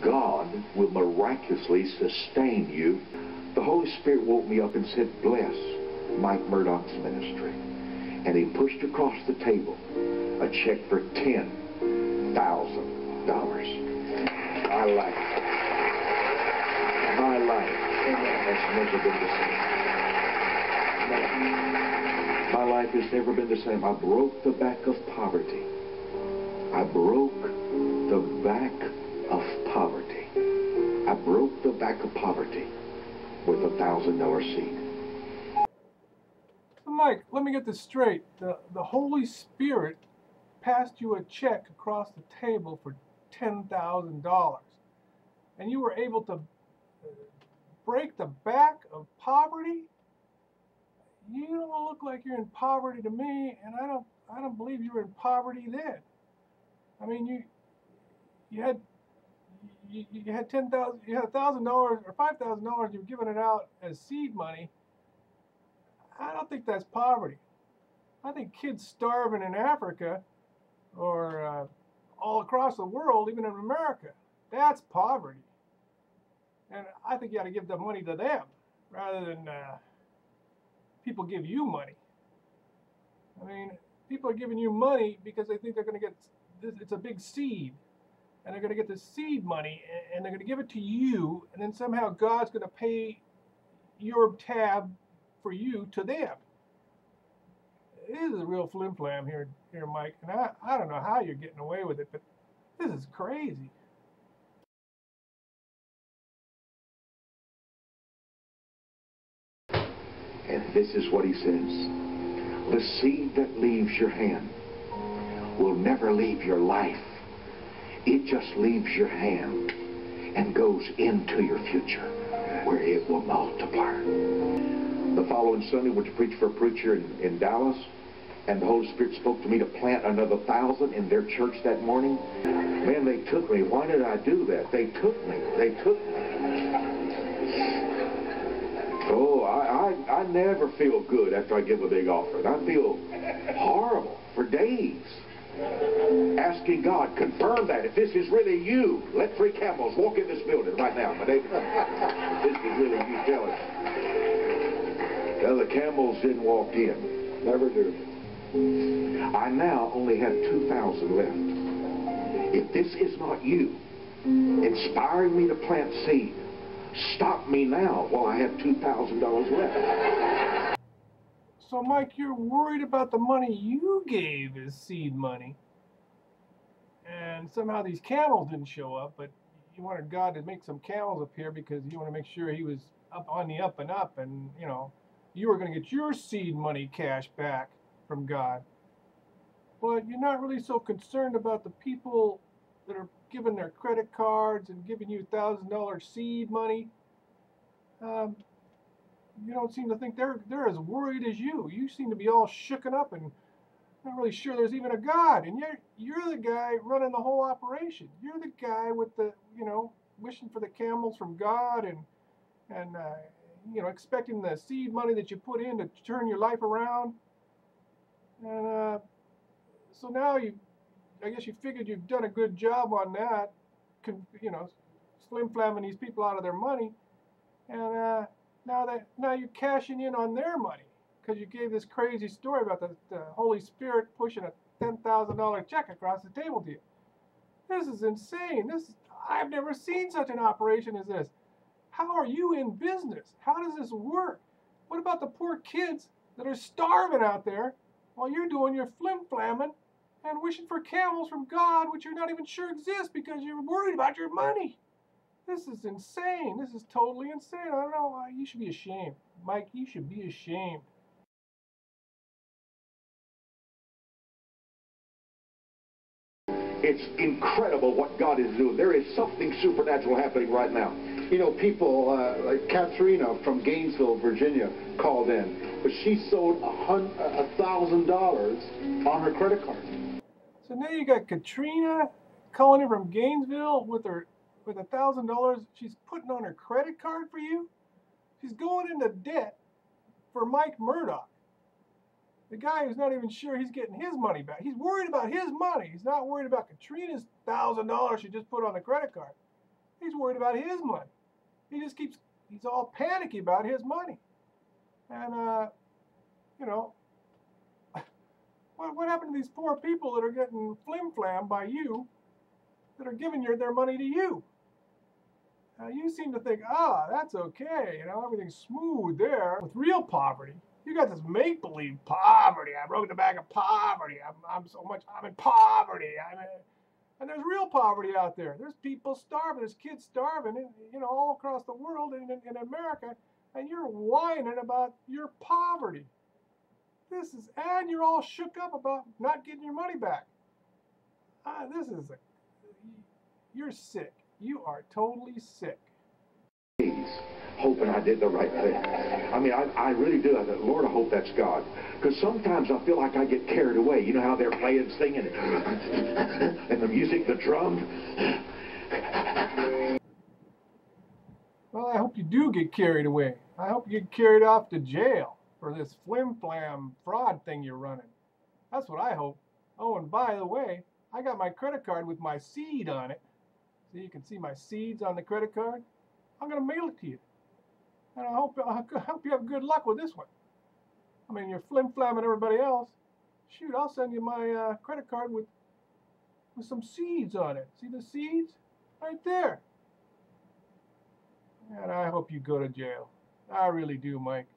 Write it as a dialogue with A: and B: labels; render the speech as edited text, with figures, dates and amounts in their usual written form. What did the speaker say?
A: God will miraculously sustain you. The Holy Spirit woke me up and said, bless Mike Murdock's ministry. And he pushed across the table a check for $10,000. My life has never been the same. My life has never been the same. I broke the back of poverty. I broke the back of poverty. I broke the back of poverty with $1,000 seed.
B: So Mike, let me get this straight. The Holy Spirit passed you a check across the table for $10,000, and you were able to break the back of poverty? You don't look like you're in poverty to me, and I don't believe you were in poverty then. I mean, you had $1,000, you had $1,000 or $5,000. You've given it out as seed money. I don't think that's poverty. I think kids starving in Africa or all across the world, even in America, that's poverty. And I think you ought to give the money to them rather than people give you money. I mean, people are giving you money because they think they're going to get this. It's a big seed, and they're going to get the seed money, and they're going to give it to you, and then somehow God's going to pay your tab for you to them. It is a real flim-flam here, Mike, and I don't know how you're getting away with it, but this is crazy.
A: And this is what he says. The seed that leaves your hand will never leave your life. It just leaves your hand and goes into your future where it will multiply. The following Sunday, went to preach for a preacher in Dallas, and the Holy Spirit spoke to me to plant another 1,000 in their church that morning. Man, they took me. Why did I do that? They took me. They took me. Oh, I never feel good after I give a big offering. I feel horrible for days. Asking God, confirm that. If this is really you, let 3 camels walk in this building right now. But if this is really you, tell us. Well, the camels didn't walk in. Never do. I now only have 2,000 left. If this is not you inspiring me to plant seed, stop me now while I have $2,000 left.
B: So, Mike, you're worried about the money you gave as seed money, and somehow these camels didn't show up, but you wanted God to make some camels appear because you want to make sure he was up on the up and up, and, you know, you were going to get your seed money cash back from God. But you're not really so concerned about the people that are giving their credit cards and giving you $1,000 seed money. You don't seem to think they're as worried as you. You seem to be all shooken up and not really sure there's even a God. And you're the guy running the whole operation. You're the guy with the, you know, wishing for the camels from God and you know, expecting the seed money that you put in to turn your life around. And so now I guess you figured you've done a good job on that, you know, slim-flamming these people out of their money. And now you're cashing in on their money because you gave this crazy story about the Holy Spirit pushing a $10,000 check across the table to you. This is insane. I've never seen such an operation as this. How are you in business? How does this work? What about the poor kids that are starving out there while you're doing your flim-flamming and wishing for camels from God, which you're not even sure exist because you're worried about your money? This is insane. This is totally insane. I don't know. You should be ashamed. Mike, you should be ashamed.
A: It's incredible what God is doing. There is something supernatural happening right now.
C: You know, people like Katrina from Gainesville, Virginia, called in, but she sold $1,000 on her credit card.
B: So now you got Katrina calling in from Gainesville with $1,000 she's putting on her credit card for you. She's going into debt for Mike Murdock, the guy who's not even sure he's getting his money back. He's worried about his money. He's not worried about Katrina's $1,000 she just put on the credit card. He's worried about his money. He's all panicky about his money. And, you know, what happened to these poor people that are getting flim-flammed by you, that are giving their money to you? You seem to think, that's okay, everything's smooth there. With real poverty, you got this make-believe poverty. I broke the back of poverty. I'm in poverty. And there's real poverty out there. There's people starving. There's kids starving, all across the world and in America. And you're whining about your poverty. And you're all shook up about not getting your money back. You're sick. You are totally sick.
A: Hoping I did the right thing. I mean, I really do. I thought, Lord, I hope that's God. Because sometimes I feel like I get carried away. You know how they're playing, singing, and the music, the drum.
B: Well, I hope you do get carried away. I hope you get carried off to jail for this flim-flam fraud thing you're running. That's what I hope. Oh, and by the way, I got my credit card with my seed on it. So you can see my seeds on the credit card. I'm going to mail it to you. And I hope you have good luck with this one. I mean, you're flim-flamming everybody else. Shoot, I'll send you my credit card with some seeds on it. See the seeds? Right there. And I hope you go to jail. I really do, Mike.